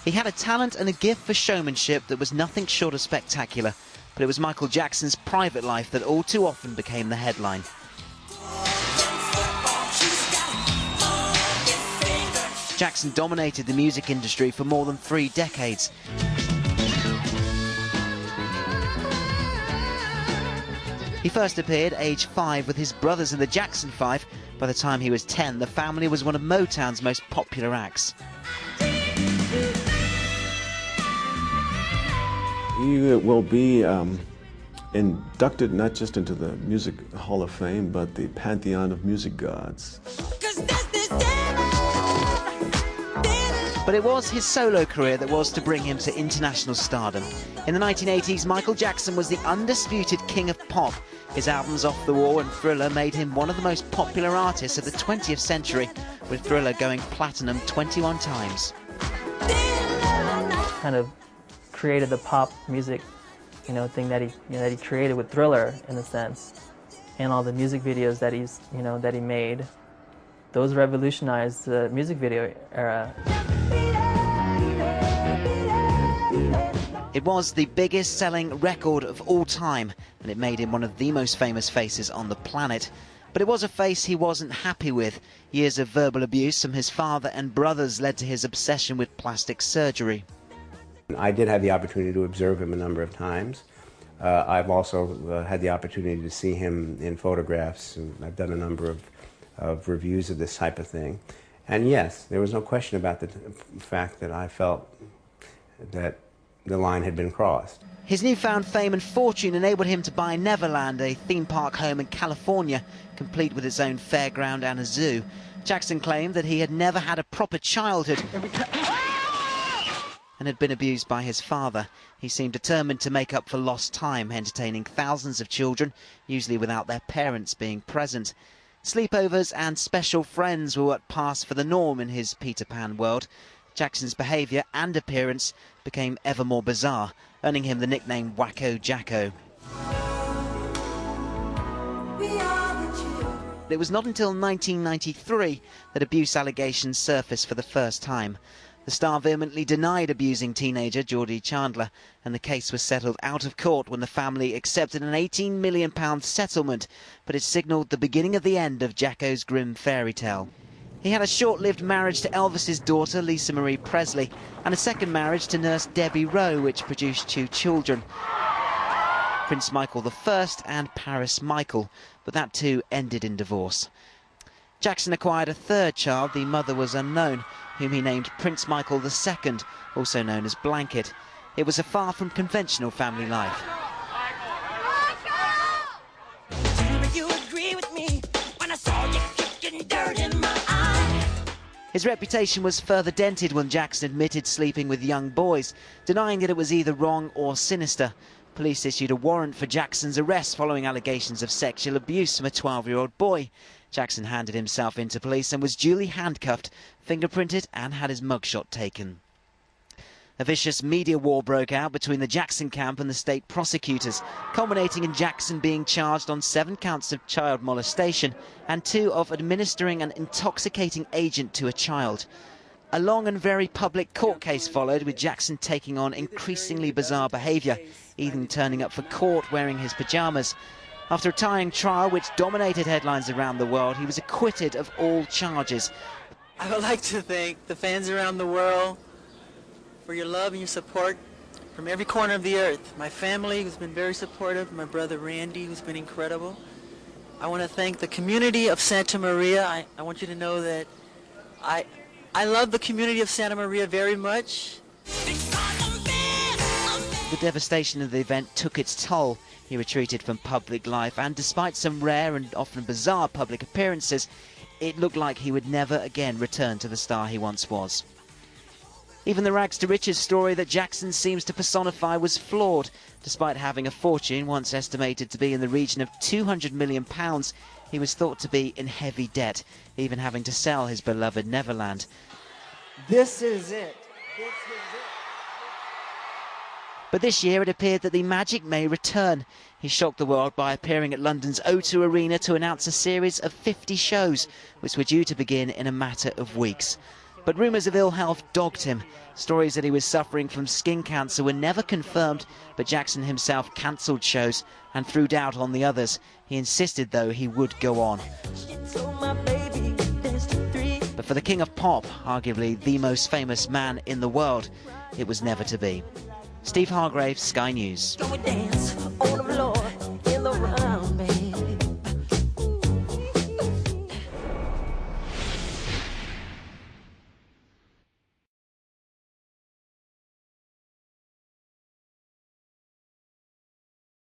He had a talent and a gift for showmanship that was nothing short of spectacular, but it was Michael Jackson's private life that all too often became the headline. Jackson dominated the music industry for more than 3 decades. He first appeared aged 5 with his brothers in the Jackson 5. By the time he was 10, the family was one of Motown's most popular acts. He will be inducted not just into the Music Hall of Fame, but the pantheon of music gods. But it was his solo career that was to bring him to international stardom. In the 1980s, Michael Jackson was the undisputed king of pop. His albums Off the Wall and Thriller made him one of the most popular artists of the 20th century, with Thriller going platinum 21 times. Kind of created the pop music, thing that he created with Thriller, in a sense, and all the music videos that he made. Those revolutionized the music video era. It was the biggest selling record of all time, and it made him one of the most famous faces on the planet. But it was a face he wasn't happy with. Years of verbal abuse from his father and brothers led to his obsession with plastic surgery. I did have the opportunity to observe him a number of times. I've also had the opportunity to see him in photographs, and I've done a number of reviews of this type of thing. And yes, there was no question about the fact that I felt that the line had been crossed. His newfound fame and fortune enabled him to buy Neverland, a theme park home in California, complete with its own fairground and a zoo. Jackson claimed that he had never had a proper childhood and had been abused by his father. He seemed determined to make up for lost time, entertaining thousands of children, usually without their parents being present. Sleepovers and special friends were what passed for the norm in his Peter Pan world. Jackson's behaviour and appearance became ever more bizarre, earning him the nickname Wacko Jacko. It was not until 1993 that abuse allegations surfaced for the first time. The star vehemently denied abusing teenager Geordie Chandler, and the case was settled out of court when the family accepted an £18 million settlement, but it signalled the beginning of the end of Jacko's grim fairy tale. He had a short-lived marriage to Elvis's daughter, Lisa Marie Presley, and a second marriage to nurse Debbie Rowe, which produced 2 children, Prince Michael I and Paris Michael, but that too ended in divorce. Jackson acquired a 3rd child, the mother was unknown, whom he named Prince Michael II, also known as Blanket. It was a far from conventional family life. His reputation was further dented when Jackson admitted sleeping with young boys, denying that it was either wrong or sinister. Police issued a warrant for Jackson's arrest following allegations of sexual abuse from a 12-year-old boy. Jackson handed himself into police and was duly handcuffed, fingerprinted and had his mugshot taken. A vicious media war broke out between the Jackson camp and the state prosecutors, culminating in Jackson being charged on 7 counts of child molestation and 2 of administering an intoxicating agent to a child. A long and very public court case followed, with Jackson taking on increasingly bizarre behaviour, even turning up for court wearing his pyjamas. After a trying trial which dominated headlines around the world, he was acquitted of all charges. I would like to thank the fans around the world for your love and your support from every corner of the earth. My family, who's been very supportive, my brother Randy, who's been incredible. I want to thank the community of Santa Maria. I want you to know that I love the community of Santa Maria very much. The devastation of the event took its toll. He retreated from public life, and despite some rare and often bizarre public appearances, it looked like he would never again return to the star he once was. Even the rags to riches story that Jackson seems to personify was flawed. Despite having a fortune once estimated to be in the region of £200 million, he was thought to be in heavy debt, even having to sell his beloved Neverland. This is it. This is it. But this year it appeared that the magic may return. He shocked the world by appearing at London's O2 Arena to announce a series of 50 shows, which were due to begin in a matter of weeks. But rumours of ill health dogged him. Stories that he was suffering from skin cancer were never confirmed, but Jackson himself cancelled shows and threw doubt on the others. He insisted, though, he would go on. But for the king of pop, arguably the most famous man in the world, it was never to be. Steve Hargrave, Sky News.